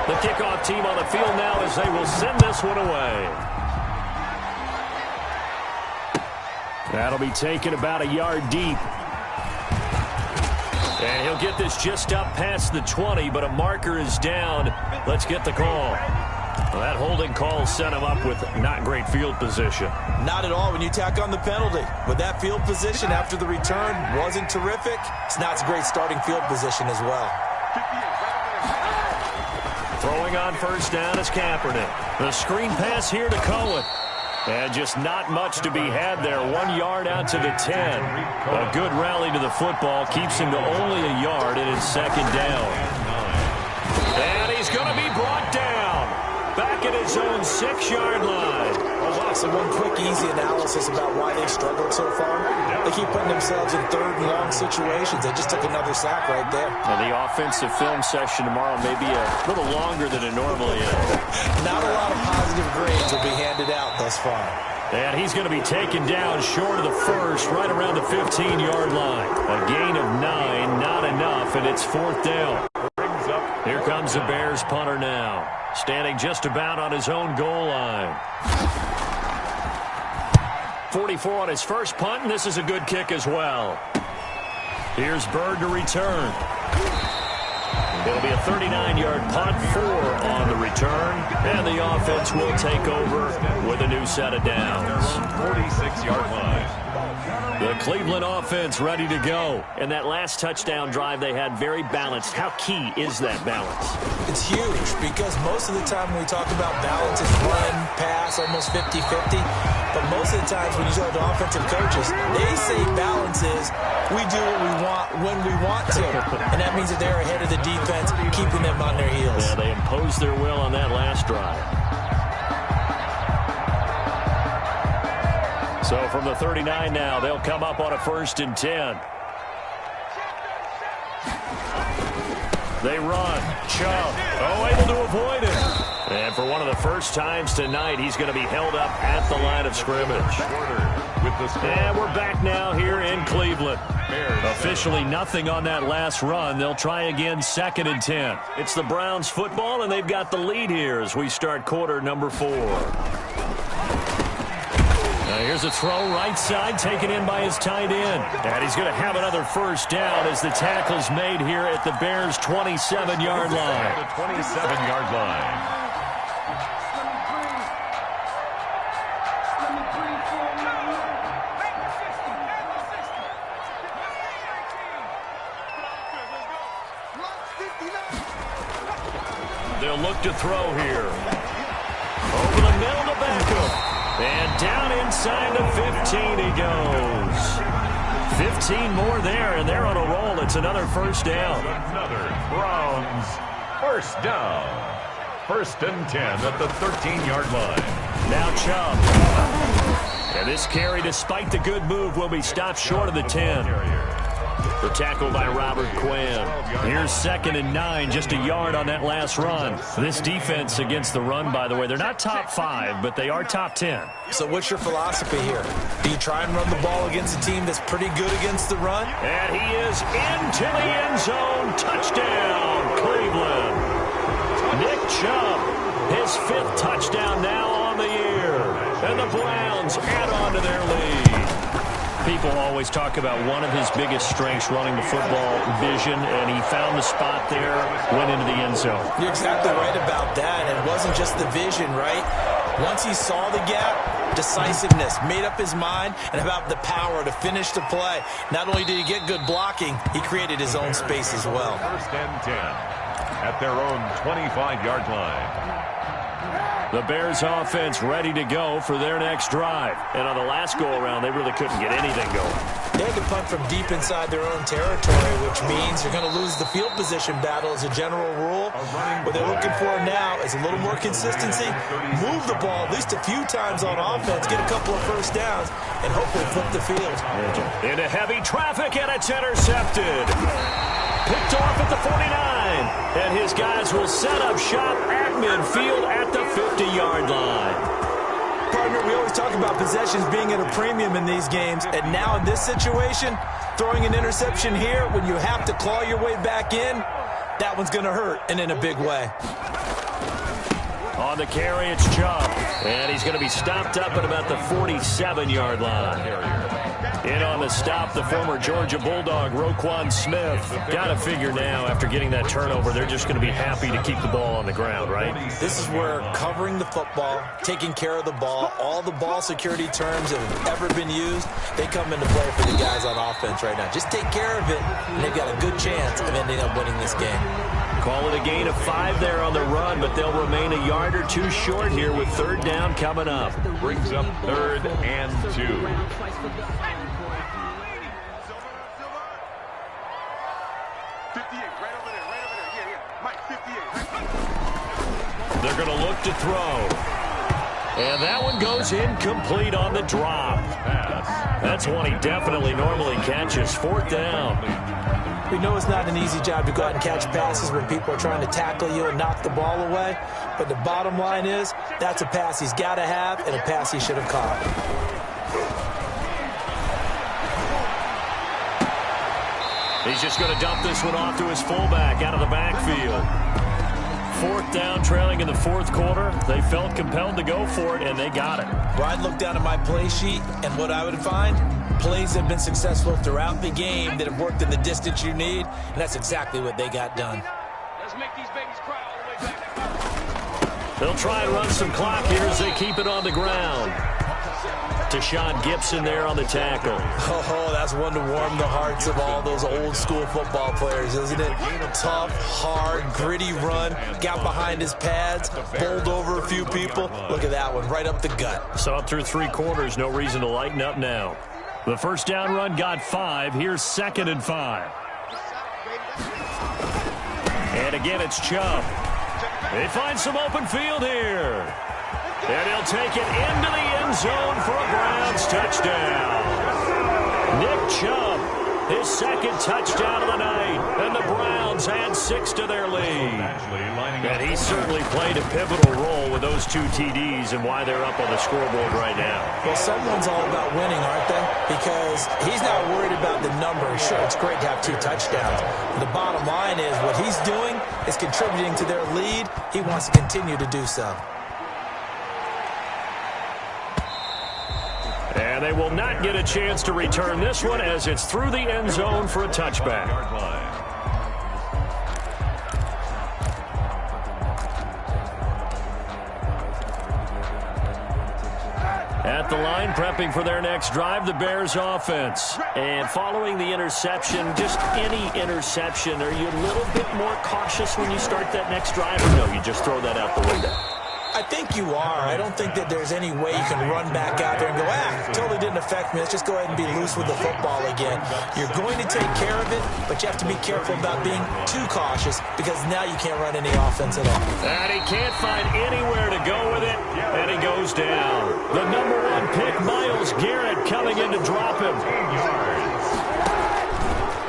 The kickoff team on the field now as they will send this one away. That'll be taken about a yard deep. And he'll get this just up past the 20, but a marker is down. Let's get the call. Well, that holding call sent him up with not great field position. Not at all when you tack on the penalty. With that field position after the return wasn't terrific, it's not a great starting field position as well. Throwing on first down is Kaepernick. The screen pass here to Cohen. And just not much to be had there. 1 yard out to the 10. A good rally to the football. Keeps him to only a yard, and it's second down. And he's going to be brought down. Back at his own 6-yard line. Oh, wow. So one quick, easy analysis about why they've struggled so far. They keep putting themselves in third and long situations. They just took another sack right there. And the offensive film session tomorrow may be a little longer than it normally is. Not a lot of positive grades will be handed out thus far. And he's going to be taken down short of the first, right around the 15-yard line. A gain of 9, not enough, and it's fourth down. Here comes the Bears punter now, standing just about on his own goal line. 44 on his first punt, and this is a good kick as well. Here's Bird to return. It'll be a 39-yard punt, 4 on the return, and the offense will take over with a new set of downs. 46-yard line. The Cleveland offense ready to go. And that last touchdown drive they had very balanced. How key is that balance? It's huge because most of the time when we talk about balance, it's run, pass, almost 50-50. But most of the times when you talk to offensive coaches, they say balance is we do what we want when we want to. And that means that they're ahead of the defense, keeping them on their heels. Yeah, they imposed their will on that last drive. So from the 39 now, they'll come up on a 1st and 10. They run. Chubb. Oh, able to avoid it. And for one of the first times tonight, he's going to be held up at the line of scrimmage. And we're back now here in Cleveland. Officially nothing on that last run. They'll try again 2nd and 10. It's the Browns football, and they've got the lead here as we start quarter number 4. Now here's a throw right side taken in by his tight end. And he's going to have another first down as the tackle's made here at the Bears' 27-yard line. The 27-yard line. They'll look to throw here. Over the middle to Beckham. And down inside the 15 he goes. 15 more there, and they're on a roll. It's another first down. Another Browns first down. 1st and 10 at the 13-yard line. Now Chubb. And this carry, despite the good move, will be stopped short of the 10. The tackle by Robert Quinn. Here's 2nd and 9, just a yard on that last run. This defense against the run, by the way, they're not top 5, but they are top 10. So what's your philosophy here? Do you try and run the ball against a team that's pretty good against the run? And he is into the end zone. Touchdown, Cleveland. Nick Chubb, his 5th touchdown now on the year. And the Browns add on to their lead. People always talk about one of his biggest strengths running the football, vision, and he found the spot there, went into the end zone. You're exactly right about that. It wasn't just the vision, right? Once he saw the gap, decisiveness, made up his mind, and about the power to finish the play. Not only did he get good blocking, he created his own space as well. 1st and 10 at their own 25-yard line. The Bears offense ready to go for their next drive. And on the last go-around, they really couldn't get anything going. They had to punt from deep inside their own territory, which means you're going to lose the field position battle as a general rule. What they're looking for now is a little more consistency, move the ball at least a few times on offense, get a couple of first downs, and hopefully flip the field. Into heavy traffic, and it's intercepted. Picked off at the 49, and his guys will set up shop at midfield at the 50-yard line. Partner, we always talk about possessions being at a premium in these games, and now in this situation, throwing an interception here when you have to claw your way back in, that one's going to hurt, and in a big way. On the carry, it's Chubb, and he's going to be stopped up at about the 47-yard line. In on the stop, the former Georgia Bulldog, Roquan Smith. Got to figure now, after getting that turnover, they're just going to be happy to keep the ball on the ground, right? This is where covering the football, taking care of the ball, all the ball security terms that have ever been used, they come into play for the guys on offense right now. Just take care of it, and they've got a good chance of ending up winning this game. Call it a gain of 5 there on the run, but they'll remain a yard or two short here with third down coming up. Brings up 3rd and 2. They're going to look to throw. And that one goes incomplete on the drop. That's one he definitely normally catches. 4th down. We know it's not an easy job to go out and catch passes when people are trying to tackle you and knock the ball away. But the bottom line is, that's a pass he's got to have and a pass he should have caught. He's just going to dump this one off to his fullback out of the backfield. 4th down, trailing in the 4th quarter. They felt compelled to go for it, and they got it. Well, I'd look down at my play sheet, and what I would find, plays that have been successful throughout the game that have worked in the distance you need, and that's exactly what they got done. Let's make these babies cry all the way back. They'll try and run some clock here as they keep it on the ground. Deshaun Gibson there on the tackle. Oh, that's one to warm the hearts of all those old school football players, isn't it? Tough, hard, gritty run, got behind his pads, bowled over a few people. Look at that one, right up the gut. So up through 3 quarters, no reason to lighten up now. The first down run got 5. Here's 2nd and 5. And again, it's Chubb. They find some open field here. And he'll take it into the end zone for a Browns touchdown. Nick Chubb, his 2nd touchdown of the night. And the Browns add 6 to their lead. And he certainly played a pivotal role with those 2 TDs and why they're up on the scoreboard right now. Well, someone's all about winning, aren't they? Because he's not worried about the number. Sure, it's great to have 2 touchdowns. The bottom line is what he's doing is contributing to their lead. He wants to continue to do so. And they will not get a chance to return this one as it's through the end zone for a touchback. At the line, prepping for their next drive, the Bears offense. And following the interception, just any interception, are you a little bit more cautious when you start that next drive? Or no, you just throw that out the window? I think you are. I don't think that there's any way you can run back out there and go, totally didn't affect me. Let's just go ahead and be loose with the football again. You're going to take care of it, but you have to be careful about being too cautious because now you can't run any offense at all. And he can't find anywhere to go with it, and he goes down. The number 1 pick, Myles Garrett, coming in to drop him.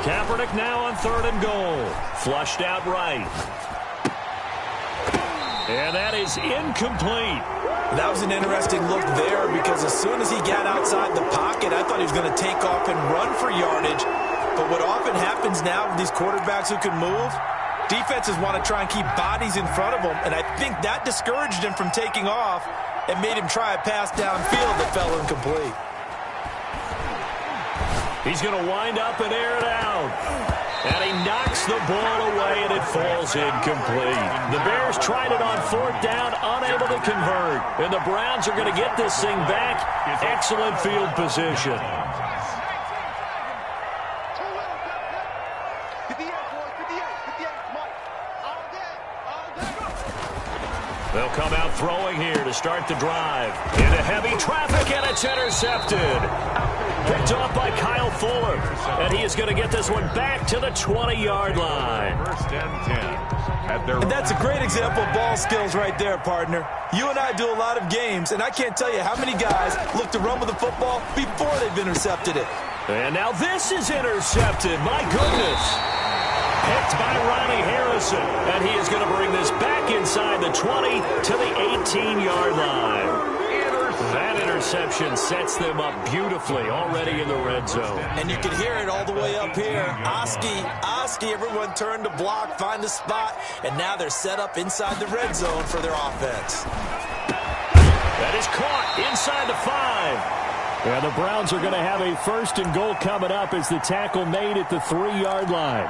Kaepernick now on 3rd and goal. Flushed out right. And that is incomplete. That was an interesting look there because as soon as he got outside the pocket, I thought he was going to take off and run for yardage. But what often happens now with these quarterbacks who can move, defenses want to try and keep bodies in front of them. And I think that discouraged him from taking off and made him try a pass downfield that fell incomplete. He's going to wind up and air it out. And he knocks the ball away, and it falls incomplete. The Bears tried it on 4th down, unable to convert. And the Browns are going to get this thing back. Excellent field position. They'll He'll come out throwing here to start the drive. Into heavy traffic, and it's intercepted. Picked off by Kyle Fuller. And he is going to get this one back to the 20-yard line. First and 10. And that's a great example of ball skills right there, partner. You and I do a lot of games, and I can't tell you how many guys look to run with the football before they've intercepted it. And now this is intercepted. My goodness. Picked by Ronnie Harrison. And he is going to bring this back inside the 20 to the 18-yard line. That interception sets them up beautifully already in the red zone. And you can hear it all the way up here. Oski, everyone turned to block, find a spot, and now they're set up inside the red zone for their offense. That is caught inside the 5. Yeah, the Browns are going to have a first and goal coming up as the tackle made at the 3-yard line.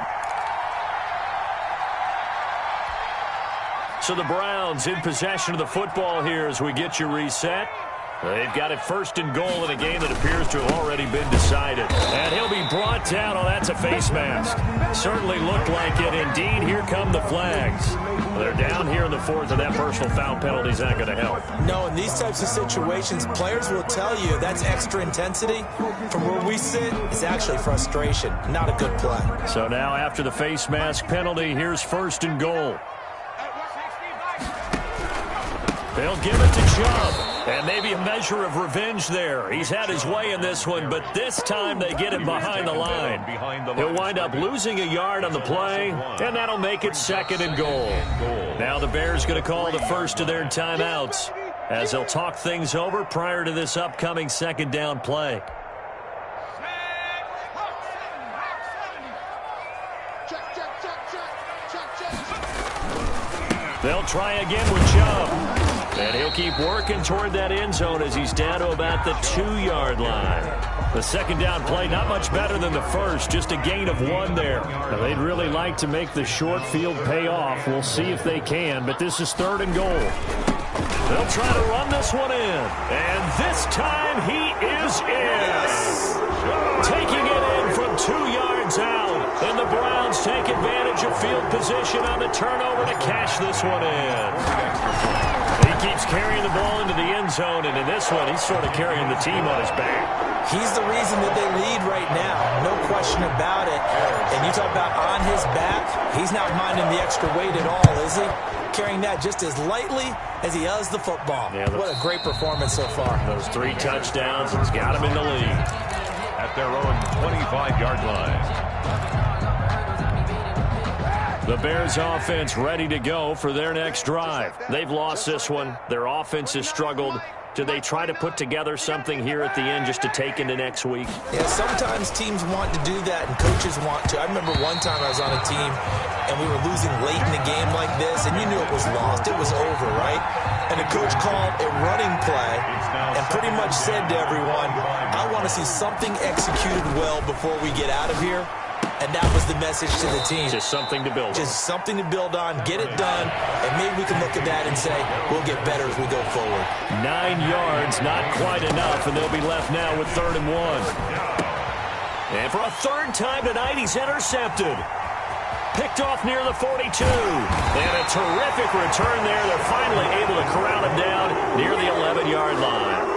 So the Browns in possession of the football here as we get you reset. They've got it first and goal in a game that appears to have already been decided. And he'll be brought down. Oh, that's a face mask. Certainly looked like it. Indeed, here come the flags. They're down here in the 4th, and that personal foul penalty is not going to help. No, in these types of situations, players will tell you that's extra intensity. From where we sit, it's actually frustration. Not a good play. So now after the face mask penalty, here's first and goal. They'll give it to Chubb. And maybe a measure of revenge there. He's had his way in this one, but this time they get him behind the line. He'll wind up losing a yard on the play, and that'll make it second and goal. Now the Bears going to call the first of their timeouts as they'll talk things over prior to this upcoming second down play. They'll try again with Chubb. And he'll keep working toward that end zone as he's down to about the 2-yard line. The second down play, not much better than the first, just a gain of 1 there. Now, they'd really like to make the short field pay off. We'll see if they can, but this is third and goal. They'll try to run this one in. And this time he is in. Taking it in from 2 yards out. And the Browns take advantage of field position on the turnover to cash this one in. He keeps carrying the ball into the end zone, and in this one, he's sort of carrying the team on his back. He's the reason that they lead right now, no question about it. And you talk about on his back, he's not minding the extra weight at all, is he? Carrying that just as lightly as he does the football. Yeah, what a great performance so far. Those 3 touchdowns, he's got him in the lead. At their own 25-yard line. The Bears offense ready to go for their next drive. They've lost this one. Their offense has struggled. Do they try to put together something here at the end just to take into next week? Yeah, sometimes teams want to do that and coaches want to. I remember one time I was on a team and we were losing late in the game like this and you knew it was lost. It was over, right? And the coach called a running play and pretty much said to everyone, I want to see something executed well before we get out of here. And that was the message to the team. Just something to build on. Just something to build on, get it done, and maybe we can look at that and say, we'll get better as we go forward. 9 yards, not quite enough, and they'll be left now with 3rd and 1. And for a 3rd time tonight, he's intercepted. Picked off near the 42. And a terrific return there. They're finally able to corral him down near the 11-yard line.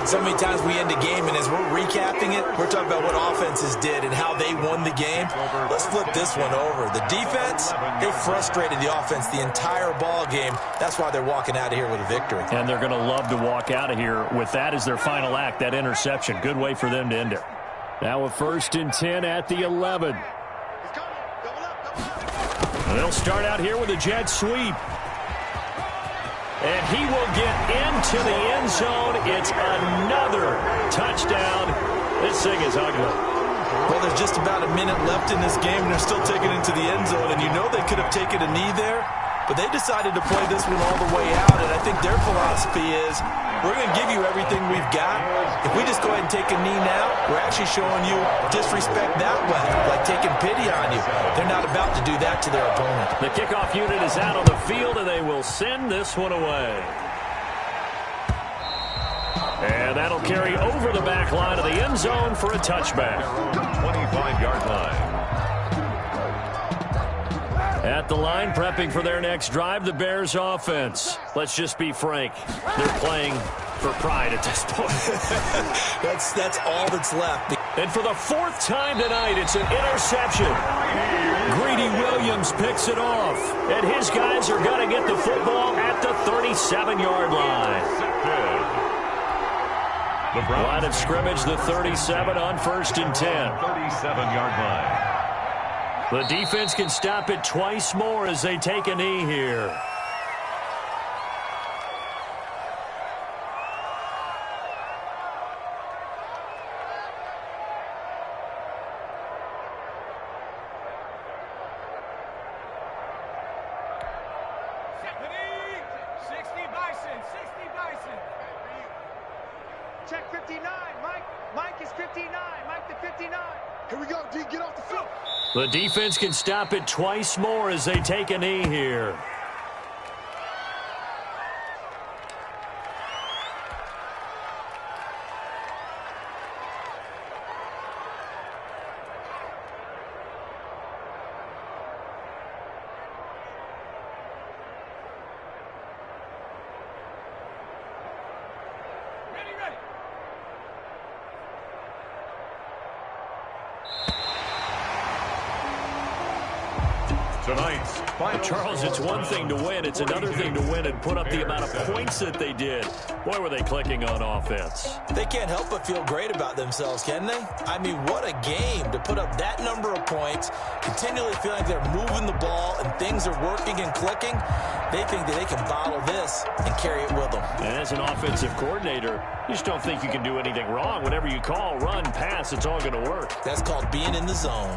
So many times we end a game, and as we're recapping it, we're talking about what offenses did and how they won the game. Let's flip this one over. The defense, they frustrated the offense the entire ball game. That's why they're walking out of here with a victory. And they're going to love to walk out of here with that as their final act, that interception. Good way for them to end it. Now a 1st and 10 at the 11. They'll start out here with a jet sweep. And he will get into the end zone. It's another touchdown. This thing is ugly. Well, there's just about a minute left in this game, and they're still taking it into the end zone. And you know they could have taken a knee there, but they decided to play this one all the way out. And I think their philosophy is, we're going to give you everything we've got. If we just go ahead and take a knee now, we're actually showing you disrespect that way, like taking pity on you. They're not about to do that to their opponent. The kickoff unit is out on the field, and they will send this one away. And that'll carry over the back line of the end zone for a touchback. 25-yard line. At the line, prepping for their next drive, the Bears offense. Let's just be frank. They're playing for pride at this point. That's all that's left. And for the fourth time tonight, it's an interception. Greedy Williams picks it off. And his guys are going to get the football at the 37-yard line. Line of scrimmage, the 37 on 1st and 10. 37-yard line. The defense can stop it twice more as they take a knee here. Check 59. Mike is 59. Mike to 59. Here we go, D. Get off the field. The defense can stop it twice more as they take a knee here. Charles, it's one thing to win. It's another thing to win and put up the amount of points that they did. Boy, were they clicking on offense. They can't help but feel great about themselves, can they? I mean, what a game to put up that number of points, continually feeling like they're moving the ball and things are working and clicking. They think that they can bottle this and carry it with them. And as an offensive coordinator, you just don't think you can do anything wrong. Whatever you call, run, pass, it's all going to work. That's called being in the zone.